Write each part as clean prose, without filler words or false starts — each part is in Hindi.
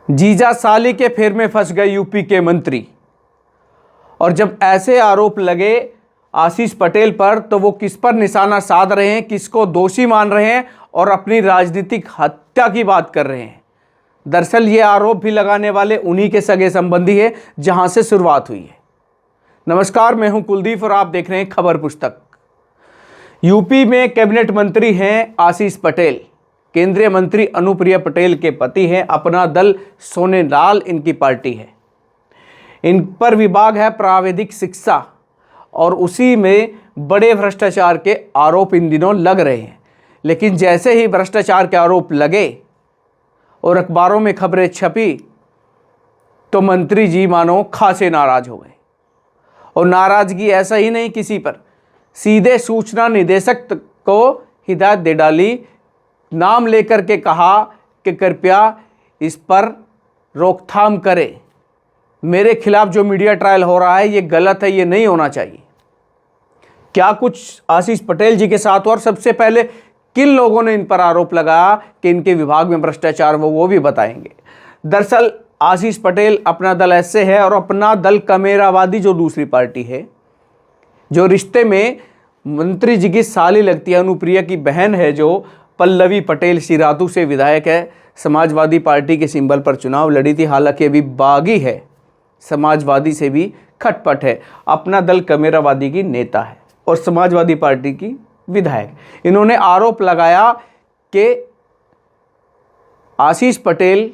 जीजा साली के फेर में फंस गए यूपी के मंत्री। और जब ऐसे आरोप लगे आशीष पटेल पर तो वो किस पर निशाना साध रहे हैं, किसको दोषी मान रहे हैं और अपनी राजनीतिक हत्या की बात कर रहे हैं। दरअसल ये आरोप भी लगाने वाले उन्हीं के सगे संबंधी है जहां से शुरुआत हुई है। नमस्कार, मैं हूं कुलदीप और आप देख रहे हैं खबर पुस्तक। यूपी में कैबिनेट मंत्री हैं आशीष पटेल। केंद्रीय मंत्री अनुप्रिया पटेल के पति हैं। अपना दल सोनेलाल इनकी पार्टी है। इन पर विभाग है प्राविधिक शिक्षा और उसी में बड़े भ्रष्टाचार के आरोप इन दिनों लग रहे हैं। लेकिन जैसे ही भ्रष्टाचार के आरोप लगे और अखबारों में खबरें छपी तो मंत्री जी मानो खासे नाराज हो गए। और नाराजगी ऐसा ही नहीं किसी पर, सीधे सूचना निदेशक को हिदायत दे डाली। नाम लेकर के कहा कि कृपया इस पर रोकथाम करें। मेरे खिलाफ जो मीडिया ट्रायल हो रहा है ये गलत है, ये नहीं होना चाहिए। क्या कुछ आशीष पटेल जी के साथ और सबसे पहले किन लोगों ने इन पर आरोप लगाया कि इनके विभाग में भ्रष्टाचार वो भी बताएंगे। दरअसल आशीष पटेल अपना दल ऐसे है और अपना दल कमेरावादी जो दूसरी पार्टी है, जो रिश्ते में मंत्री जी की साली लगती है, अनुप्रिया की बहन है, जो पल्लवी पटेल सिरातू से विधायक है, समाजवादी पार्टी के सिंबल पर चुनाव लड़ी थी। हालांकि अभी बागी है, समाजवादी से भी खटपट है। अपना दल कमेरावादी की नेता है और समाजवादी पार्टी की विधायक। इन्होंने आरोप लगाया कि आशीष पटेल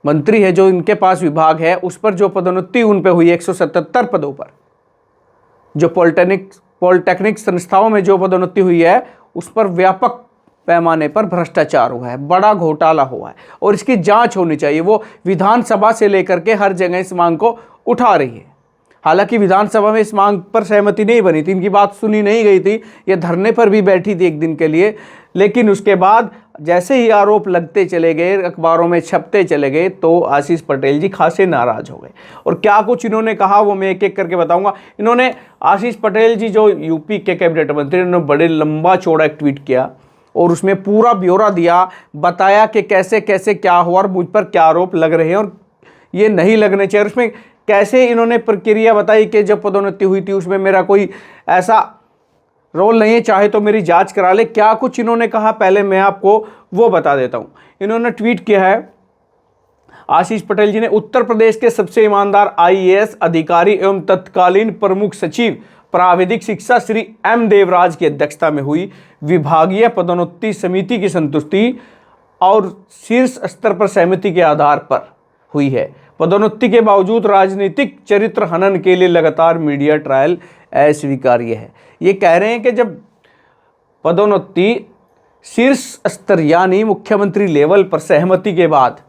मंत्री है, जो इनके पास विभाग है उस पर जो पदोन्नति उन पे हुई 177 पदों पर, जो पॉलिटेक्निक संस्थाओं में जो पदोन्नति हुई है उस पर व्यापक पैमाने पर भ्रष्टाचार हुआ है, बड़ा घोटाला हुआ है और इसकी जांच होनी चाहिए। वो विधानसभा से लेकर के हर जगह इस मांग को उठा रही है। हालांकि विधानसभा में इस मांग पर सहमति नहीं बनी थी, इनकी बात सुनी नहीं गई थी, ये धरने पर भी बैठी थी एक दिन के लिए। लेकिन उसके बाद जैसे ही आरोप लगते चले गए, अखबारों में छपते चले गए, तो आशीष पटेल जी खासे नाराज हो गए। और क्या कुछ इन्होंने कहा वो मैं एक एक करके बताऊंगा। इन्होंने आशीष पटेल जी जो यूपी के कैबिनेट मंत्री, उन्होंने बड़े लंबा चौड़ा एक ट्वीट किया और उसमें पूरा ब्यौरा दिया, बताया कि कैसे कैसे क्या हुआ और मुझ पर क्या आरोप लग रहे हैं और ये नहीं लगने चाहिए। उसमें कैसे इन्होंने प्रक्रिया बताई कि जब पदोन्नति हुई थी उसमें मेरा कोई ऐसा रोल नहीं है, चाहे तो मेरी जांच करा ले। क्या कुछ इन्होंने कहा पहले मैं आपको वो बता देता हूं। इन्होंने ट्वीट किया है आशीष पटेल जी ने, उत्तर प्रदेश के सबसे ईमानदार आईएएस अधिकारी एवं तत्कालीन प्रमुख सचिव प्राविधिक शिक्षा श्री एम देवराज की अध्यक्षता में हुई विभागीय पदोन्नति समिति की संतुष्टि और शीर्ष स्तर पर सहमति के आधार पर हुई है। पदोन्नति के बावजूद राजनीतिक चरित्र हनन के लिए लगातार मीडिया ट्रायल अस्वीकार्य है। ये कह रहे हैं कि जब पदोन्नति शीर्ष स्तर यानी मुख्यमंत्री लेवल पर सहमति के बाद,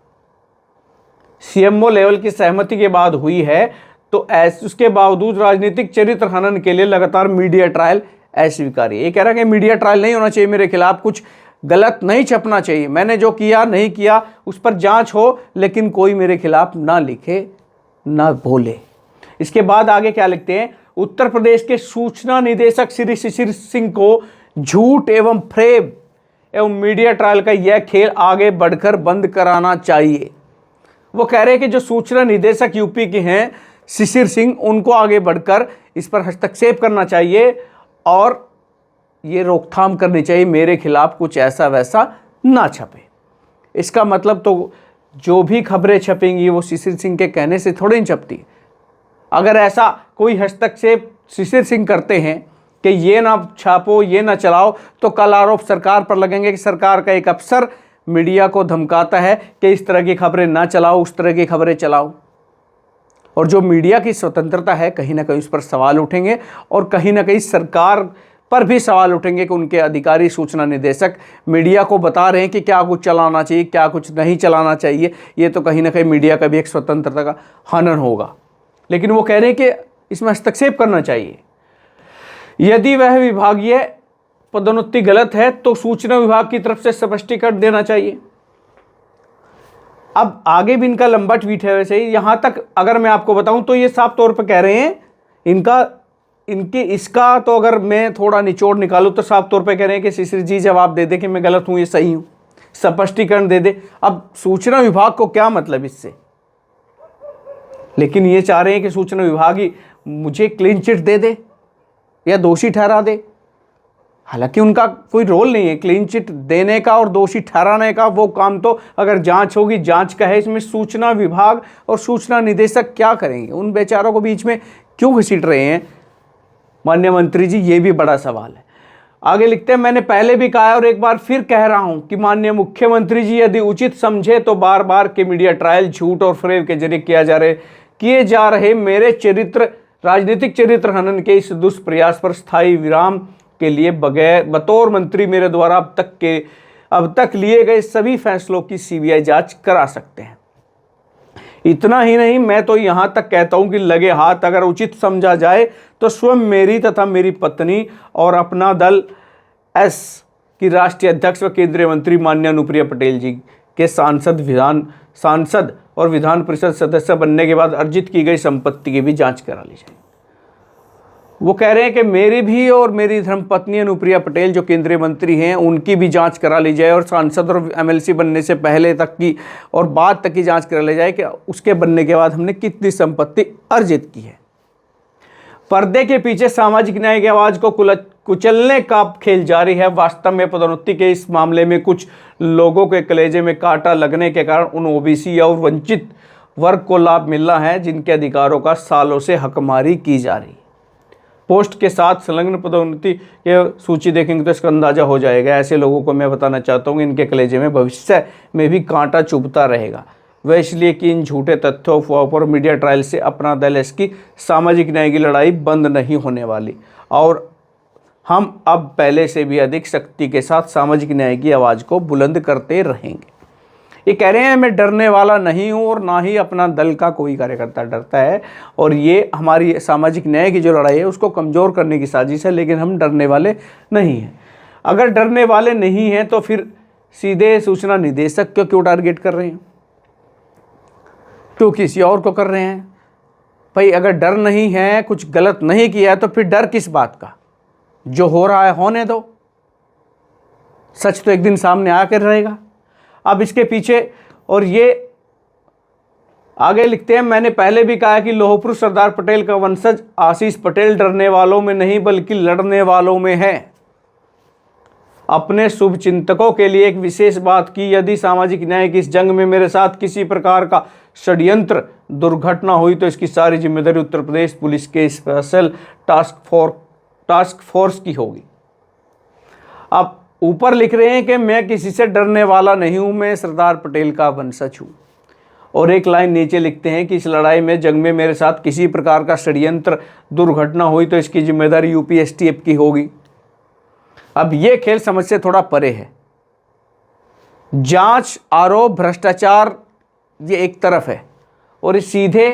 सीएमओ लेवल की सहमति के बाद हुई है, तो उसके बावजूद राजनीतिक चरित्र हनन के लिए लगातार मीडिया ट्रायल अस्वीकार्य। ये कह रहा है कि मीडिया ट्रायल नहीं होना चाहिए, मेरे खिलाफ कुछ गलत नहीं छपना चाहिए, मैंने जो किया नहीं किया उस पर जांच हो, लेकिन कोई मेरे खिलाफ ना लिखे ना बोले। इसके बाद आगे क्या लिखते हैं, उत्तर प्रदेश के सूचना निदेशक श्री शिशिर सिंह को झूठ एवं फ्रेब एवं मीडिया ट्रायल का यह खेल आगे बढ़कर बंद कराना चाहिए। वो कह रहे हैं कि जो सूचना निदेशक यूपी के हैं शिशिर सिंह, उनको आगे बढ़कर इस पर हस्तक्षेप करना चाहिए और ये रोकथाम करनी चाहिए, मेरे खिलाफ कुछ ऐसा वैसा ना छपे। इसका मतलब तो जो भी खबरें छपेंगी वो शिशिर सिंह के कहने से थोड़ी नहीं छपती। अगर ऐसा कोई हस्तक्षेप शिशिर सिंह करते हैं कि ये ना छापो, ये ना चलाओ, तो कल आरोप सरकार पर लगेंगे कि सरकार का एक अफसर मीडिया को धमकाता है कि इस तरह की खबरें ना चलाओ, उस तरह की खबरें चलाओ। और जो मीडिया की स्वतंत्रता है, कहीं ना कहीं उस पर सवाल उठेंगे और कहीं ना कहीं सरकार पर भी सवाल उठेंगे कि उनके अधिकारी सूचना निदेशक मीडिया को बता रहे हैं कि क्या कुछ चलाना चाहिए, क्या कुछ नहीं चलाना चाहिए। ये तो कहीं ना कहीं मीडिया का भी एक स्वतंत्रता का हनन होगा। लेकिन वो कह रहे हैं कि इसमें हस्तक्षेप करना चाहिए। यदि वह विभागीय पदोन्नति गलत है तो सूचना विभाग की तरफ से स्पष्टीकरण देना चाहिए। अब आगे भी इनका लंबा ट्वीट है। वैसे ही यहां तक अगर मैं आपको बताऊं तो ये साफ तौर पर कह रहे हैं इसका तो अगर मैं थोड़ा निचोड़ निकालूं तो साफ तौर पे कह रहे हैं कि शिशिर जी जवाब दे दें कि मैं गलत हूं, ये सही हूं। स्पष्टीकरण दे दे। अब सूचना विभाग को क्या मतलब इससे, लेकिन ये चाह रहे हैं कि सूचना विभाग ही मुझे क्लीन चिट दे दे या दोषी ठहरा दे। हालांकि उनका कोई रोल नहीं है क्लीन चिट देने का और दोषी ठहराने का। वो काम तो अगर जांच होगी, जांच का है, इसमें सूचना विभाग और सूचना निदेशक क्या करेंगे? उन बेचारों को बीच में क्यों घसीट रहे हैं माननीय मंत्री जी, ये भी बड़ा सवाल है। आगे लिखते हैं, मैंने पहले भी कहा है और एक बार फिर कह रहा हूं कि माननीय मुख्यमंत्री जी यदि उचित समझे तो बार बार के मीडिया ट्रायल झूठ और फ्रेब के जरिए किए जा रहे मेरे राजनीतिक चरित्र हनन के इस दुष्प्रयास पर स्थायी विराम के लिए बतौर मंत्री मेरे द्वारा अब तक लिए गए सभी फैसलों की सीबीआई जांच करा सकते हैं। इतना ही नहीं, मैं तो यहां तक कहता हूं कि लगे हाथ अगर उचित समझा जाए तो स्वयं मेरी तथा मेरी पत्नी और अपना दल एस की राष्ट्रीय अध्यक्ष व केंद्रीय मंत्री माननीय अनुप्रिया पटेल जी के सांसद और विधान परिषद सदस्य बनने के बाद अर्जित की गई संपत्ति की भी जांच करा ली जाए। वो कह रहे हैं कि मेरी भी और मेरी धर्मपत्नी अनुप्रिया पटेल जो केंद्रीय मंत्री हैं उनकी भी जांच करा ली जाए और सांसद और एमएलसी बनने से पहले तक की और बाद तक की जांच करा ली जाए कि उसके बनने के बाद हमने कितनी संपत्ति अर्जित की है। पर्दे के पीछे सामाजिक न्याय की आवाज को कुचलने का खेल जारी है। वास्तव में पदोन्नति के इस मामले में कुछ लोगों के कलेजे में कांटा लगने के कारण उन ओबीसी और वंचित वर्ग को लाभ मिल रहा है जिनके अधिकारों का सालों से हकमारी की जा रही है। पोस्ट के साथ संलग्न पदोन्नति की सूची देखेंगे तो इसका अंदाजा हो जाएगा। ऐसे लोगों को मैं बताना चाहता हूँ कि इनके कलेजे में भविष्य में भी कांटा चुभता रहेगा। वह इसलिए कि इन झूठे तथ्यों अफवाहों पर मीडिया ट्रायल से अपना दल इसकी सामाजिक न्याय की लड़ाई बंद नहीं होने वाली और हम अब पहले से भी अधिक शक्ति के साथ सामाजिक न्याय की आवाज़ को बुलंद करते रहेंगे। ये कह रहे हैं मैं डरने वाला नहीं हूँ और ना ही अपना दल का कोई कार्यकर्ता डरता है और ये हमारी सामाजिक न्याय की जो लड़ाई है उसको कमज़ोर करने की साजिश है, लेकिन हम डरने वाले नहीं हैं। अगर डरने वाले नहीं हैं तो फिर सीधे सूचना निदेशक को क्यों टारगेट कर रहे हैं, क्यों किसी और को कर रहे हैं? भाई अगर डर नहीं है, कुछ गलत नहीं किया है तो फिर डर किस बात का? जो हो रहा है होने दो, सच तो एक दिन सामने आकर रहेगा। अब इसके पीछे और ये आगे लिखते हैं, मैंने पहले भी कहा कि लौह पुरुष सरदार पटेल का वंशज आशीष पटेल डरने वालों में नहीं बल्कि लड़ने वालों में है। अपने शुभ चिंतकों के लिए एक विशेष बात की, यदि सामाजिक न्याय की इस जंग में मेरे साथ किसी प्रकार का षड्यंत्र दुर्घटना हुई तो इसकी सारी जिम्मेदारी उत्तर प्रदेश पुलिस के स्पेशल टास्क फोर्स की होगी। अब ऊपर लिख रहे हैं कि मैं किसी से डरने वाला नहीं हूं, मैं सरदार पटेल का वंशज हूं। और एक लाइन नीचे लिखते हैं कि इस लड़ाई में जंग में मेरे साथ किसी प्रकार का षड्यंत्र दुर्घटना हुई तो इसकी जिम्मेदारी यूपी एसटीएफ की होगी। अब ये खेल समझ से थोड़ा परे है। जांच, आरोप, भ्रष्टाचार ये एक तरफ है और ये सीधे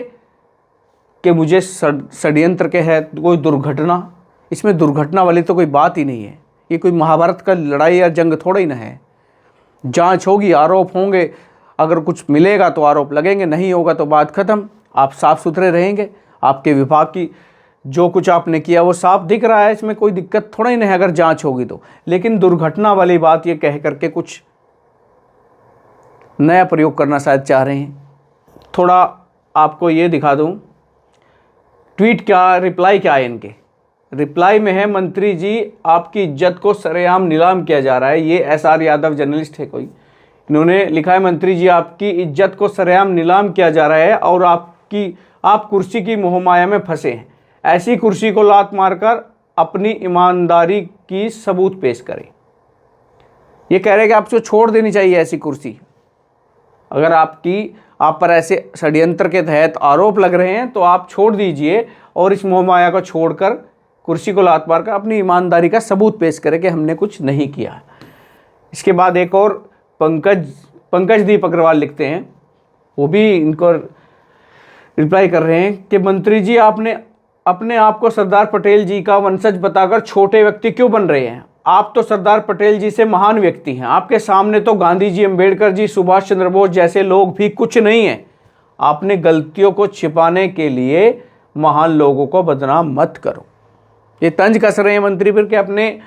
कि मुझे षड्यंत्र के है कोई दुर्घटना, इसमें दुर्घटना वाली तो कोई बात ही नहीं है। ये कोई महाभारत का लड़ाई या जंग थोड़ा ही ना है। जांच होगी, आरोप होंगे, अगर कुछ मिलेगा तो आरोप लगेंगे, नहीं होगा तो बात खत्म। आप साफ सुथरे रहेंगे, आपके विभाग की जो कुछ आपने किया वो साफ दिख रहा है, इसमें कोई दिक्कत थोड़ा ही नहीं अगर जांच होगी तो। लेकिन दुर्घटना वाली बात ये कह करके कुछ नया प्रयोग करना शायद चाह रहे हैं। थोड़ा आपको ये दिखा दूं ट्वीट क्या, रिप्लाई क्या है इनके। रिप्लाई में है, मंत्री जी आपकी इज्जत को सरेआम नीलाम किया जा रहा है। ये एसआर यादव जर्नलिस्ट है कोई, इन्होंने लिखा है, मंत्री जी आपकी इज्जत को सरेआम नीलाम किया जा रहा है और आप कुर्सी की मोहमाया में फंसे हैं। ऐसी कुर्सी को लात मारकर अपनी ईमानदारी की सबूत पेश करें। ये कह रहे हैं कि आपको छोड़ देनी चाहिए ऐसी कुर्सी। अगर आप पर ऐसे षड्यंत्र के तहत आरोप लग रहे हैं तो आप छोड़ दीजिए और इस मोहमाया को छोड़कर कुर्सी को लात मारकर अपनी ईमानदारी का सबूत पेश करें कि हमने कुछ नहीं किया। इसके बाद एक और पंकजदीप अग्रवाल लिखते हैं, वो भी इनको रिप्लाई कर रहे हैं कि मंत्री जी आपने अपने आप को सरदार पटेल जी का वंशज बताकर छोटे व्यक्ति क्यों बन रहे हैं? आप तो सरदार पटेल जी से महान व्यक्ति हैं। आपके सामने तो गांधी जी, अम्बेडकर जी, सुभाष चंद्र बोस जैसे लोग भी कुछ नहीं हैं। आपने गलतियों को छिपाने के लिए महान लोगों को बदनाम मत करो। ये तंज कस रहे हैं मंत्री पर कि अपने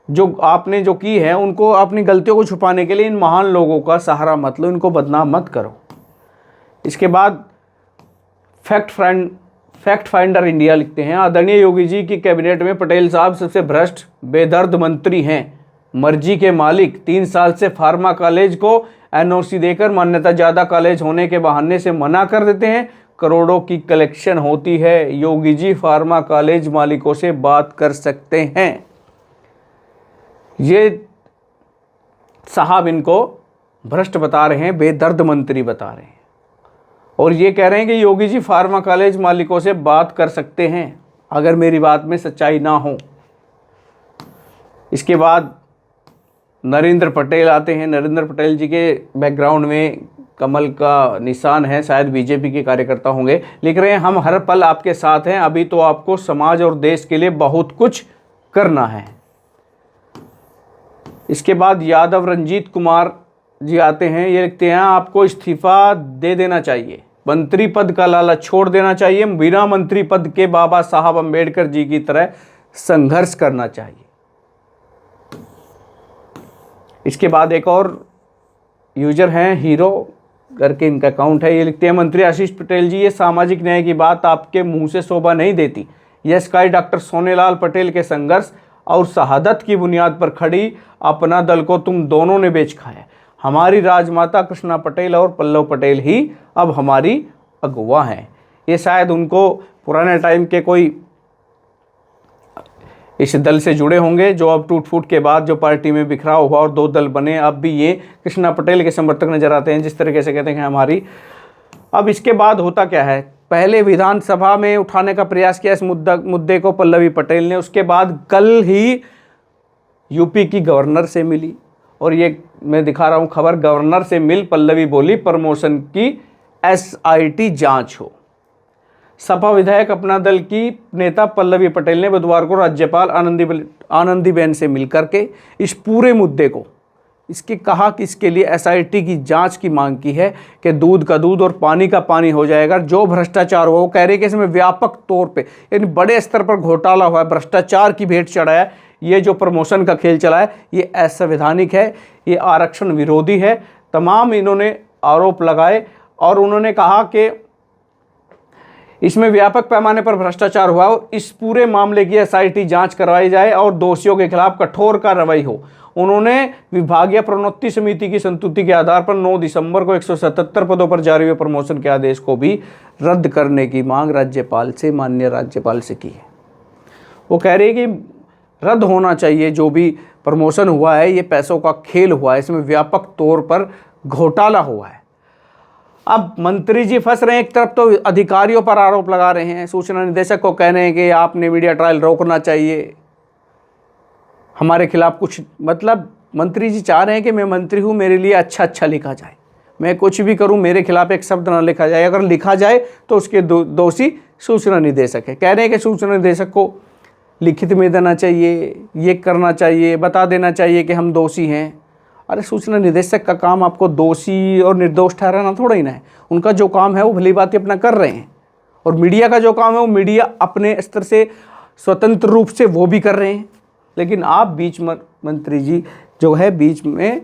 जो आपने जो की है, उनको अपनी गलतियों को छुपाने के लिए इन महान लोगों का सहारा मत लो, इनको बदनाम मत करो। इसके बाद फैक्ट फाइंडर इंडिया लिखते हैं, आदरणीय योगी जी की कैबिनेट में पटेल साहब सबसे भ्रष्ट बेदर्द मंत्री हैं, मर्जी के मालिक। 3 साल से फार्मा कॉलेज को एनओसी देकर मान्यता ज़्यादा कॉलेज होने के बहाने से मना कर देते हैं, करोड़ों की कलेक्शन होती है। योगी जी फार्मा कॉलेज मालिकों से बात कर सकते हैं। ये साहब इनको भ्रष्ट बता रहे हैं, बेदर्द मंत्री बता रहे हैं, और ये कह रहे हैं कि योगी जी फार्मा कॉलेज मालिकों से बात कर सकते हैं अगर मेरी बात में सच्चाई ना हो। इसके बाद नरेंद्र पटेल आते हैं। नरेंद्र पटेल जी के बैकग्राउंड में कमल का निशान है, शायद बीजेपी के कार्यकर्ता होंगे। लिख रहे हैं, हम हर पल आपके साथ हैं, अभी तो आपको समाज और देश के लिए बहुत कुछ करना है। इसके बाद यादव रंजीत कुमार जी आते हैं। ये लिखते हैं, आपको इस्तीफा दे देना चाहिए, मंत्री पद का लालच छोड़ देना चाहिए, बिना मंत्री पद के बाबा साहब अंबेडकर जी की तरह संघर्ष करना चाहिए। इसके बाद एक और यूजर हैं, हीरो करके इनका अकाउंट है। ये लिखते हैं, मंत्री आशीष पटेल जी, ये सामाजिक न्याय की बात आपके मुंह से शोभा नहीं देती। यह स्काई डॉक्टर सोनेलाल पटेल के संघर्ष और शहादत की बुनियाद पर खड़ी अपना दल को तुम दोनों ने बेच खाया। हमारी राजमाता कृष्णा पटेल और पल्लव पटेल ही अब हमारी अगुवा हैं। ये शायद उनको पुराने टाइम के कोई इस दल से जुड़े होंगे, जो अब टूट फूट के बाद जो पार्टी में बिखराव हुआ और 2 दल बने, अब भी ये कृष्णा पटेल के समर्थक नजर आते हैं, जिस तरीके से कहते हैं हमारी। अब इसके बाद होता क्या है, पहले विधानसभा में उठाने का प्रयास किया इस मुद्दे को पल्लवी पटेल ने, उसके बाद कल ही यूपी की गवर्नर से मिली, और ये मैं दिखा रहा हूँ खबर, गवर्नर से मिल पल्लवी बोली प्रमोशन की SIT जांच हो। सपा विधायक अपना दल की नेता पल्लवी पटेल ने बुधवार को राज्यपाल आनंदीबेन से मिलकर के इस पूरे मुद्दे को इसके कहा कि इसके लिए SIT की जांच की मांग की है कि दूध का दूध और पानी का पानी हो जाएगा। जो भ्रष्टाचार हुआ, वो कह रहे कि इसमें व्यापक तौर पे यानी बड़े स्तर पर घोटाला हुआ है, भ्रष्टाचार की भेंट चढ़ा है, ये जो प्रमोशन का खेल चला है ये असंवैधानिक है, ये आरक्षण विरोधी है। तमाम इन्होंने आरोप लगाए और उन्होंने कहा कि इसमें व्यापक पैमाने पर भ्रष्टाचार हुआ और इस पूरे मामले की SIT जांच करवाई जाए और दोषियों के खिलाफ कठोर कार्रवाई हो। उन्होंने विभागीय प्रोन्नति समिति की संस्तुति के आधार पर 9 दिसंबर को 177 पदों पर जारी हुए प्रमोशन के आदेश को भी रद्द करने की मांग राज्यपाल से, माननीय राज्यपाल से की है। वो कह रहे हैं कि रद्द होना चाहिए, जो भी प्रमोशन हुआ है ये पैसों का खेल हुआ है, इसमें व्यापक तौर पर घोटाला हुआ है। अब मंत्री जी फंस रहे हैं, एक तरफ तो अधिकारियों पर आरोप लगा रहे हैं, सूचना निदेशक को कह रहे हैं कि आपने मीडिया ट्रायल रोकना चाहिए, हमारे खिलाफ कुछ, मतलब मंत्री जी चाह रहे हैं कि मैं मंत्री हूँ, मेरे लिए अच्छा लिखा जाए, मैं कुछ भी करूँ मेरे खिलाफ एक शब्द ना लिखा जाए, अगर लिखा जाए तो उसके दोषी सूचना निदेशक है। कह रहे हैं कि सूचना निदेशक को लिखित में देना चाहिए, ये करना चाहिए, बता देना चाहिए कि हम दोषी हैं। अरे सूचना निदेशक का काम आपको दोषी और निर्दोष ठहराना थोड़ा ही ना है, उनका जो काम है वो भली बात अपना कर रहे हैं, और मीडिया का जो काम है वो मीडिया अपने स्तर से स्वतंत्र रूप से वो भी कर रहे हैं। लेकिन आप बीच में मंत्री जी जो है बीच में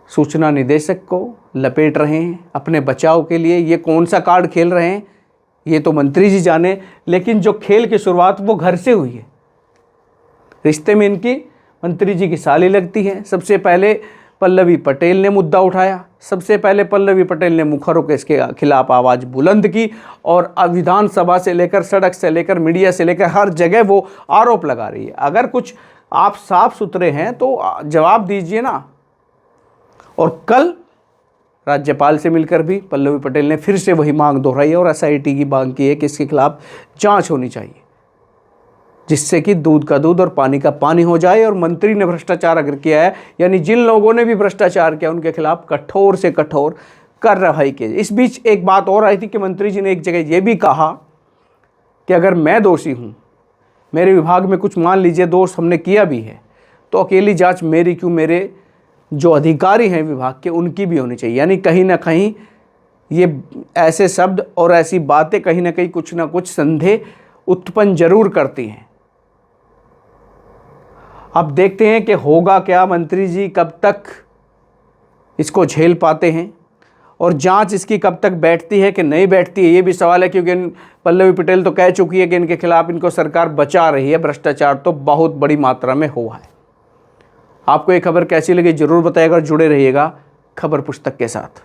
सूचना निदेशक को लपेट रहे हैं अपने बचाव के लिए। ये कौन सा कार्ड खेल रहे हैं ये तो मंत्री जी जाने, लेकिन जो खेल की शुरुआत वो घर से हुई है। रिश्ते में इनकी मंत्री जी की साली लगती है। सबसे पहले पल्लवी पटेल ने मुद्दा उठाया, सबसे पहले पल्लवी पटेल ने मुखर होकर इसके खिलाफ आवाज़ बुलंद की, और विधानसभा से लेकर सड़क से लेकर मीडिया से लेकर हर जगह वो आरोप लगा रही है। अगर कुछ आप साफ सुथरे हैं तो जवाब दीजिए ना। और कल राज्यपाल से मिलकर भी पल्लवी पटेल ने फिर से वही मांग दोहराई है और SIT की मांग की है कि इसके खिलाफ जांच होनी चाहिए, जिससे कि दूध का दूध और पानी का पानी हो जाए। और मंत्री ने भ्रष्टाचार अगर किया है, यानी जिन लोगों ने भी भ्रष्टाचार किया, उनके खिलाफ कठोर से कठोर कार्रवाई की। इस बीच एक बात और आई थी कि मंत्री जी ने एक जगह ये भी कहा कि अगर मैं दोषी हूँ, मेरे विभाग में कुछ मान लीजिए दोष हमने किया भी है, तो अकेली जाँच मेरी क्यों, मेरे जो अधिकारी हैं विभाग के उनकी भी होनी चाहिए। यानी कहीं ना कहीं ये ऐसे शब्द और ऐसी बातें कहीं ना कहीं कुछ ना कुछ संदेह उत्पन्न जरूर करती हैं। अब देखते हैं कि होगा क्या, मंत्री जी कब तक इसको झेल पाते हैं और जांच इसकी कब तक बैठती है कि नहीं बैठती है, ये भी सवाल है। क्योंकि पल्लवी पटेल तो कह चुकी है कि इनके खिलाफ इनको सरकार बचा रही है, भ्रष्टाचार तो बहुत बड़ी मात्रा में हुआ है। आपको ये खबर कैसी लगी ज़रूर बताइएगा, जुड़े रहिएगा खबर पुस्तक के साथ।